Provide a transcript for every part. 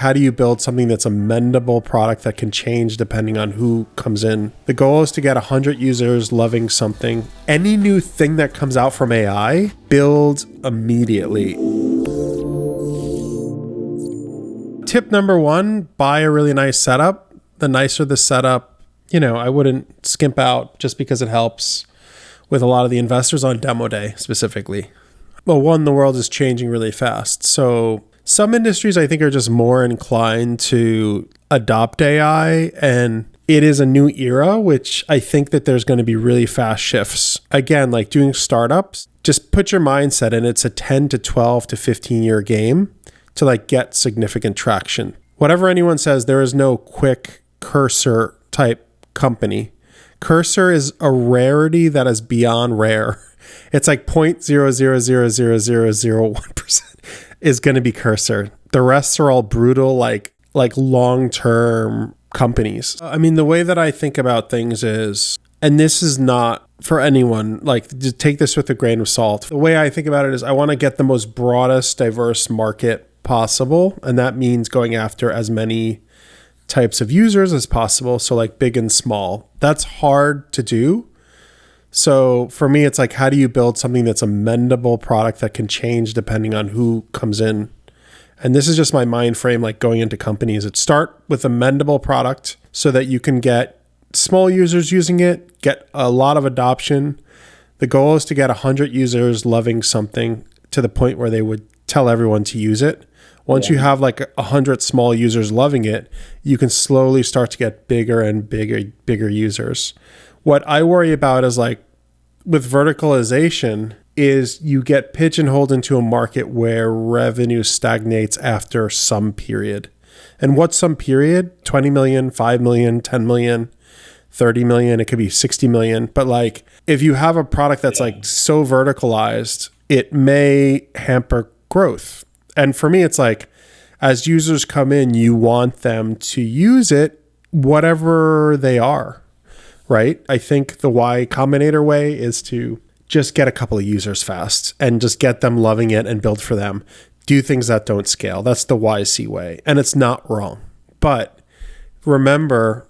How do you build something that's a mendable product that can change depending on who comes in? The goal is to get 100 users loving something. Any new thing that comes out from AI, build immediately. Tip number one, buy a really nice setup. The nicer the setup, I wouldn't skimp out just because it helps with a lot of the investors on demo day specifically. Well, one, the world is changing really fast. So some industries I think are just more inclined to adopt AI, and it is a new era, which I think that there's going to be really fast shifts. Again, like doing startups, just put your mindset in. It's a 10 to 12 to 15 year game to get significant traction. Whatever anyone says, there is no quick Cursor type company. Cursor is a rarity that is beyond rare. It's like 0.0000001% is going to be Cursor. The rest are all brutal, like long-term companies. I mean, the way that I think about things is, and this is not for anyone, just take this with a grain of salt. The way I think about it is I want to get the most broadest, diverse market possible. And that means going after as many types of users as possible. So big and small. That's hard to do. So for me, it's how do you build something that's a mendable product that can change depending on who comes in? And this is just my mind frame, going into companies. It start with a mendable product so that you can get small users using it, get a lot of adoption. The goal is to get 100 users loving something to the point where they would tell everyone to use it. Once you have 100 small users loving it, you can slowly start to get bigger and bigger users. What I worry about is with verticalization is you get pigeonholed into a market where revenue stagnates after some period. And what's some period? 20 million, 5 million, 10 million, 30 million, it could be 60 million. But if you have a product that's so verticalized, it may hamper growth. And for me, it's as users come in, you want them to use it, whatever they are. Right? I think the Y Combinator way is to just get a couple of users fast and just get them loving it and build for them. Do things that don't scale. That's the YC way. And it's not wrong. But remember,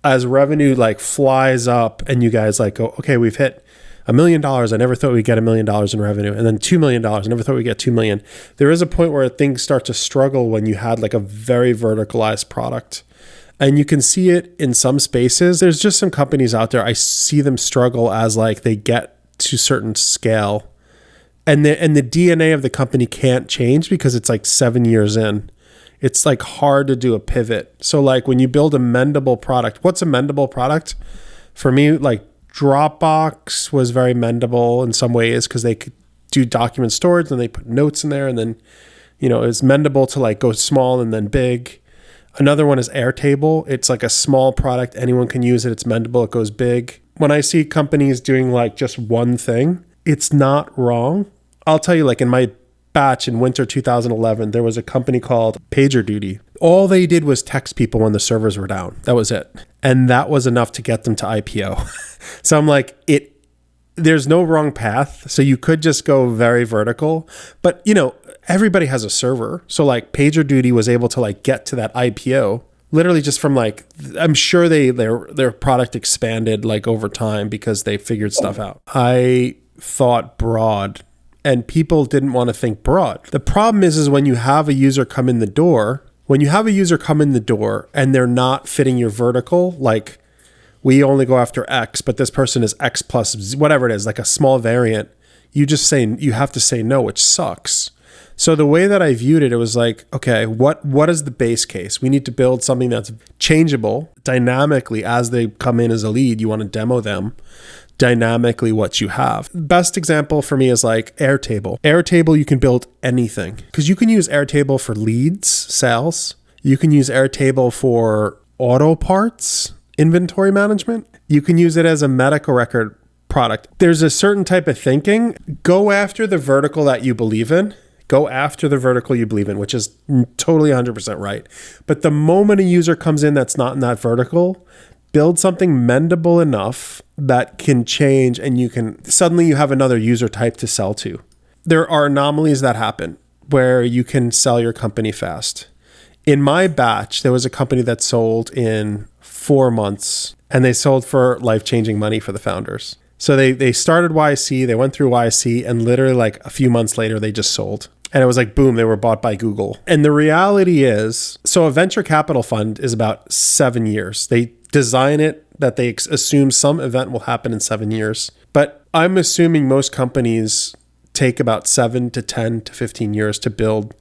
as revenue flies up and you guys go, okay, we've hit $1 million. I never thought we'd get $1 million in revenue. And then $2 million. I never thought we'd get $2 million. There is a point where things start to struggle when you had a very verticalized product. And you can see it in some spaces. There's just some companies out there, I see them struggle as they get to certain scale. And the DNA of the company can't change because it's 7 years in. It's hard to do a pivot. So when you build a mendable product, what's a mendable product? For me, Dropbox was very mendable in some ways because they could do document storage and they put notes in there. And then, it's mendable to go small and then big. Another one is Airtable. It's a small product. Anyone can use it. It's mendable. It goes big. When I see companies doing just one thing, it's not wrong. I'll tell you, in my batch in winter 2011, there was a company called PagerDuty. All they did was text people when the servers were down. That was it. And that was enough to get them to IPO. So I'm there's no wrong path. So you could just go very vertical, but everybody has a server. So PagerDuty was able to get to that IPO literally just from I'm sure their product expanded over time because they figured stuff out. I thought broad and people didn't want to think broad. The problem is when you have a user come in the door, and they're not fitting your vertical, we only go after X, but this person is X plus whatever it is, a small variant. You have to say no, which sucks. So the way that I viewed it, it was okay, what is the base case? We need to build something that's changeable dynamically as they come in as a lead. You want to demo them dynamically what you have. Best example for me is Airtable. Airtable, you can build anything because you can use Airtable for leads, sales. You can use Airtable for auto parts, inventory management. You can use it as a medical record product. There's a certain type of thinking. Go after the vertical that you believe in. Which is totally 100% right. But the moment a user comes in that's not in that vertical, build something mendable enough that can change and you have another user type to sell to. There are anomalies that happen where you can sell your company fast. In my batch, there was a company that sold in 4 months, and they sold for life-changing money for the founders. So they started YC, they went through YC, and literally like a few months later, they just sold. And it was like, boom, they were bought by Google. And the reality is, so a venture capital fund is about 7 years. They design it that they assume some event will happen in 7 years. But I'm assuming most companies take about 7 to 10 to 15 years to build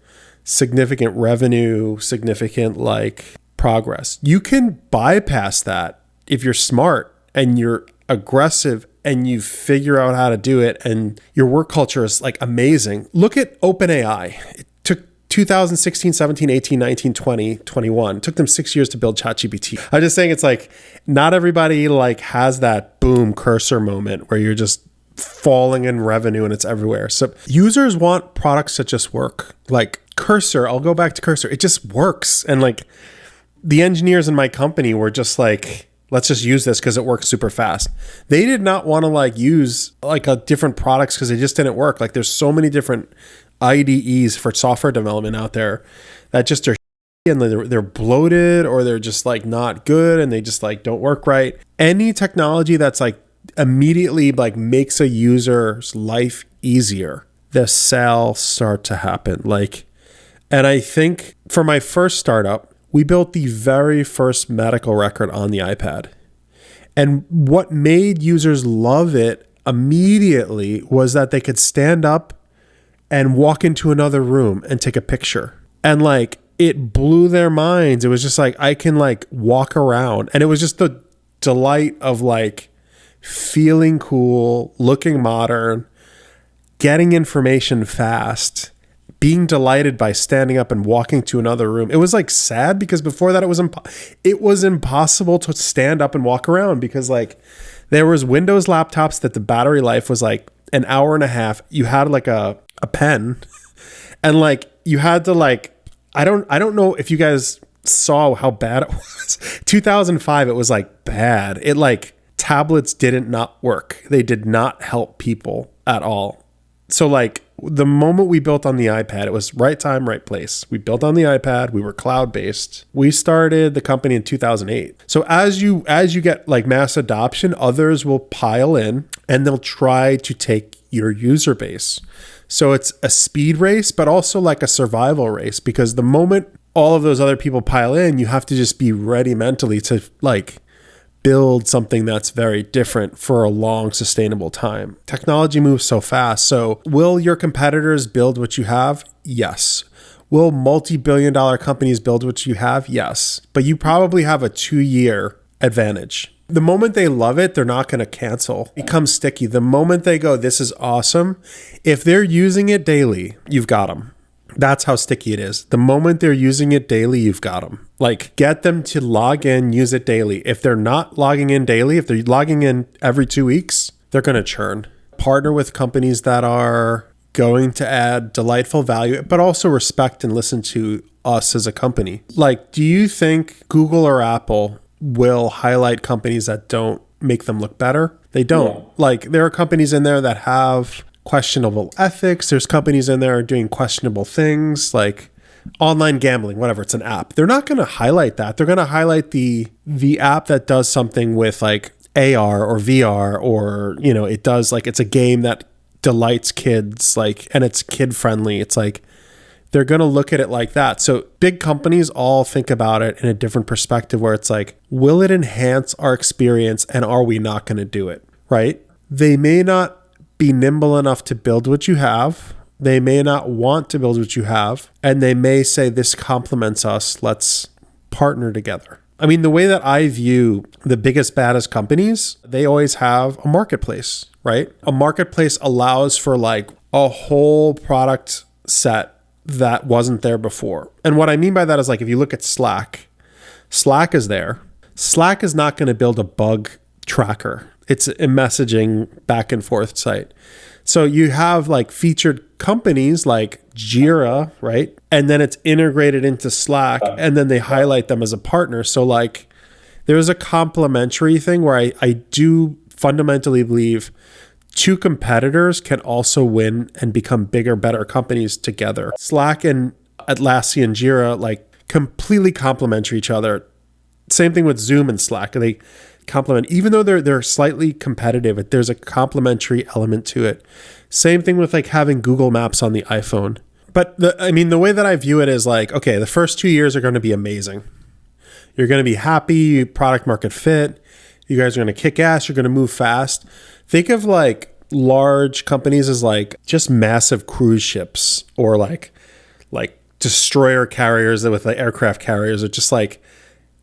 significant revenue, significant like progress. You can bypass that if you're smart and you're aggressive and you figure out how to do it and your work culture is like amazing. Look at OpenAI. It took 2016, 17, 18, 19, 20, 21. It took them 6 years to build ChatGPT. I'm just saying it's like not everybody like has that boom cursor moment where you're just falling in revenue and it's everywhere. So users want products that just work. Like Cursor, I'll go back to Cursor. It just works. And like the engineers in my company were just like, let's just use this because it works super fast. They did not want to like use like a different products because they just didn't work. Like there's so many different IDEs for software development out there that just are and they're bloated or they're just like not good and they just like don't work right. Any technology that's like immediately like makes a user's life easier, the sales start to happen. Like, and I think for my first startup, we built the very first medical record on the iPad. And what made users love it immediately was that they could stand up and walk into another room and take a picture. And like, it blew their minds. It was just like, I can like walk around. And it was just the delight of like feeling cool, looking modern, getting information fast, being delighted by standing up and walking to another room. It was like sad because before that it was impossible to stand up and walk around because like there was Windows laptops that the battery life was like an hour and a half. You had like a pen and like you had to like, I don't know if you guys saw how bad it was. 2005, it was like bad. It like tablets didn't not work. They did not help people at all. So like the moment we built on the iPad, it was right time, right place. We built on the iPad. We were cloud-based. We started the company in 2008. So as you get like mass adoption, others will pile in and they'll try to take your user base. So it's a speed race, but also like a survival race because the moment all of those other people pile in, you have to just be ready mentally to like build something that's very different for a long, sustainable time. Technology moves so fast. So will your competitors build what you have? Yes. Will multi-billion-dollar companies build what you have? Yes. But you probably have a 2-year advantage. The moment they love it, they're not going to cancel. It becomes sticky. The moment they go, this is awesome. If they're using it daily, you've got them. That's how sticky it is. The moment they're using it daily, you've got them. Like get them to log in, use it daily. If they're not logging in daily, if they're logging in every 2 weeks, they're going to churn. Partner with companies that are going to add delightful value, but also respect and listen to us as a company. Like, do you think Google or Apple will highlight companies that don't make them look better? They don't. Yeah. Like there are companies in there that have questionable ethics. There's companies in there doing questionable things like online gambling, whatever. It's an app. They're not going to highlight that. They're going to highlight the app that does something with like AR or VR or, you know, it does like, it's a game that delights kids, like, and it's kid friendly. It's like, they're going to look at it like that. So big companies all think about it in a different perspective where it's like, will it enhance our experience and are we not going to do it? Right? They may not be nimble enough to build what you have. They may not want to build what you have. And they may say, this complements us. Let's partner together. I mean, the way that I view the biggest, baddest companies, they always have a marketplace, right? A marketplace allows for like a whole product set that wasn't there before. And what I mean by that is like, if you look at Slack, Slack is there. Slack is not going to build a bug tracker. It's a messaging back and forth site. So you have like featured companies like Jira, right? And then it's integrated into Slack and then they highlight them as a partner. So like there's a complementary thing where I do fundamentally believe two competitors can also win and become bigger, better companies together. Slack and Atlassian Jira like completely complement each other. Same thing with Zoom and Slack. They complement, even though they're slightly competitive, there's a complementary element to it. Same thing with like having Google Maps on the iPhone. But the way that I view it is like, okay, the first 2 years are going to be amazing. You're going to be happy, product market fit. You guys are going to kick ass. You're going to move fast. Think of like large companies as like just massive cruise ships, or like destroyer carriers with like aircraft carriers, are just like,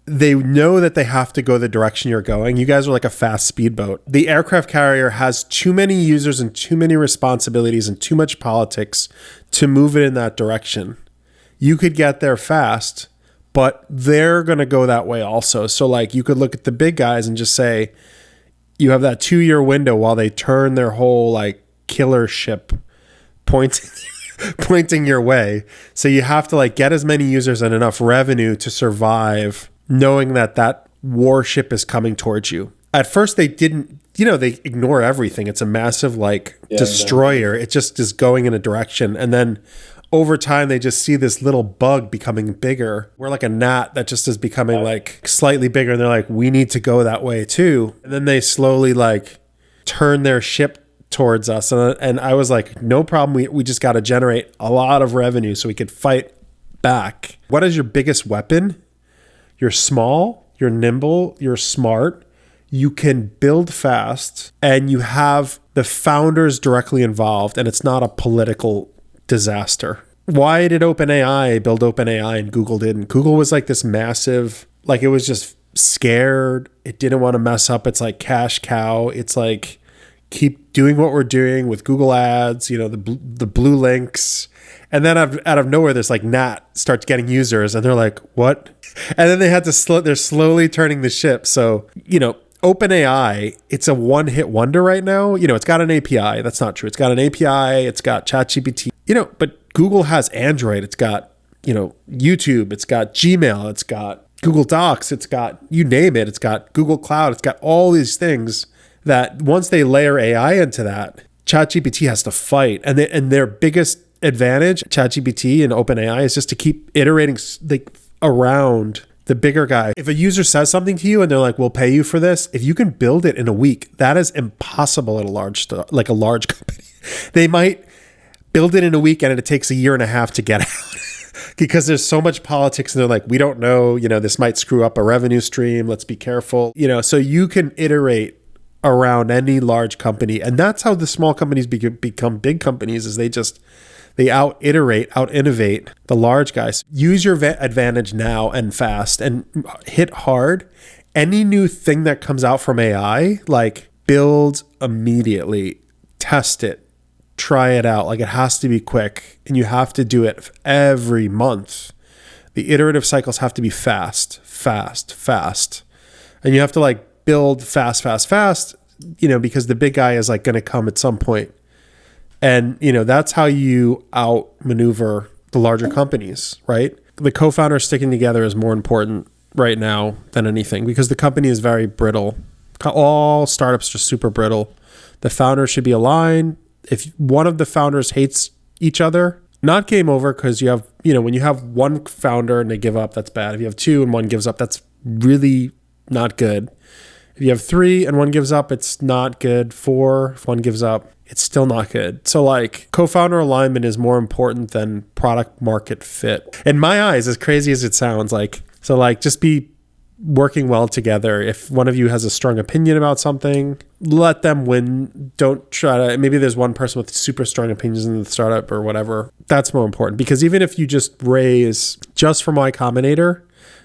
they know that they have to go the direction you're going. You guys are like a fast speedboat. The aircraft carrier has too many users and too many responsibilities and too much politics to move it in that direction. You could get there fast, but they're going to go that way also. So like you could look at the big guys and just say, you have that 2-year window while they turn their whole like killer ship pointing your way. So you have to like get as many users and enough revenue to survive, knowing that warship is coming towards you. At first they didn't, they ignore everything. It's a massive like destroyer. Exactly. It just is going in a direction. And then over time, they just see this little bug becoming bigger. We're like a gnat that just is becoming like slightly bigger. And they're like, we need to go that way too. And then they slowly like turn their ship towards us. And I was like, no problem. We just got to generate a lot of revenue so we could fight back. What is your biggest weapon? You're small, you're nimble, you're smart, you can build fast, and you have the founders directly involved, and it's not a political disaster. Why did OpenAI build OpenAI and Google didn't? Google was like this massive, like it was just scared. It didn't want to mess up. It's like cash cow. It's like keep doing what we're doing with Google Ads, the blue links. And then out of nowhere, this like gnat starts getting users and they're like, what? And then they had to they're slowly turning the ship. So, OpenAI, it's a one-hit wonder right now. It's got an API. That's not true. It's got an API. It's got ChatGPT. But Google has Android. It's got, YouTube. It's got Gmail. It's got Google Docs. It's got, you name it. It's got Google Cloud. It's got all these things that once they layer AI into that, ChatGPT has to fight. And their biggest advantage, ChatGPT and OpenAI, is just to keep iterating like around the bigger guy. If a user says something to you and they're like, we'll pay you for this, if you can build it in a week, that is impossible at a large company. They might build it in a week and it takes a year and a half to get out because there's so much politics and they're like, we don't know, this might screw up a revenue stream. Let's be careful. So you can iterate around any large company. And that's how the small companies become big companies, is they out-iterate, out-innovate the large guys. Use your advantage now and fast and hit hard. Any new thing that comes out from AI, like build immediately, test it, try it out. Like it has to be quick and you have to do it every month. The iterative cycles have to be fast. And you have to like build fast, because the big guy is like going to come at some point. And, that's how you outmaneuver the larger companies, right? The co-founders sticking together is more important right now than anything because the company is very brittle. All startups are super brittle. The founders should be aligned. If one of the founders hates each other, not game over, because you have, when you have one founder and they give up, that's bad. If you have two and one gives up, that's really not good. If you have 3 and one gives up, it's not good. 4, if one gives up, it's still not good. So like co-founder alignment is more important than product market fit. In my eyes, as crazy as it sounds, just be working well together. If one of you has a strong opinion about something, let them win. Don't try to, maybe there's one person with super strong opinions in the startup or whatever. That's more important, because even if you just raise just from Y Combinator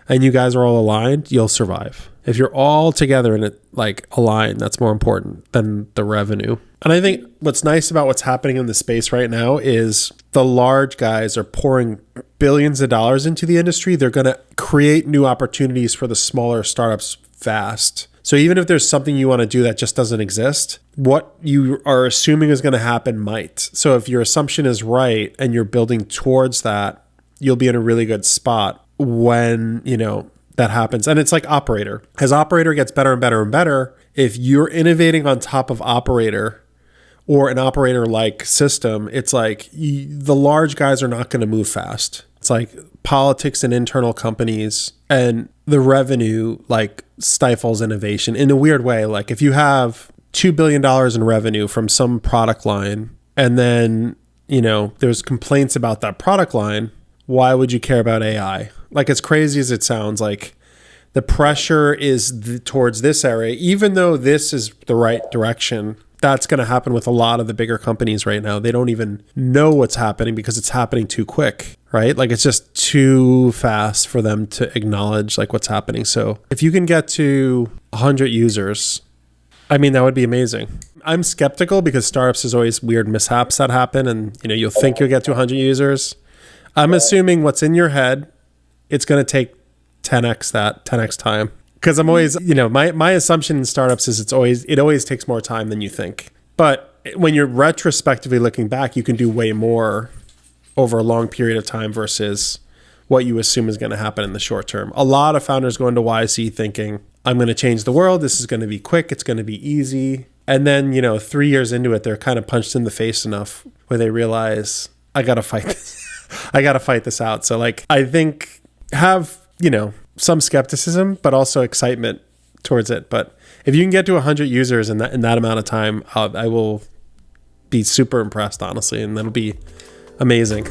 and you guys are all aligned, you'll survive. If you're all together and it like aligned, that's more important than the revenue. And I think what's nice about what's happening in the space right now is the large guys are pouring billions of dollars into the industry. They're going to create new opportunities for the smaller startups fast. So even if there's something you want to do that just doesn't exist, what you are assuming is going to happen might. So if your assumption is right and you're building towards that, you'll be in a really good spot when, that happens. And it's like Operator. As Operator gets better and better and better, if you're innovating on top of Operator or an Operator-like system, it's like the large guys are not going to move fast. It's like politics in internal companies, and the revenue like stifles innovation in a weird way. Like if you have $2 billion in revenue from some product line, and then, you know, there's complaints about that product line, why would you care about AI? Like, as crazy as it sounds, like the pressure is towards this area, even though this is the right direction. That's going to happen with a lot of the bigger companies right now. They don't even know what's happening because it's happening too quick, right? Like it's just too fast for them to acknowledge like what's happening. So if you can get to 100 users, I mean, that would be amazing. I'm skeptical because startups, there's always weird mishaps that happen, and you know, you'll think you'll get to 100 users. I'm assuming what's in your head, it's going to take 10x that, 10x time. Because I'm always, you know, my assumption in startups is it always takes more time than you think. But when you're retrospectively looking back, you can do way more over a long period of time versus what you assume is going to happen in the short term. A lot of founders go into YC thinking, I'm going to change the world. This is going to be quick. It's going to be easy. And then, you know, 3 years into it, they're kind of punched in the face enough where they realize, I got to fight this. I got to fight this out. So like, I think have, you know, some skepticism, but also excitement towards it. But if you can get to 100 users in that amount of time, I will be super impressed, honestly, and that'll be amazing.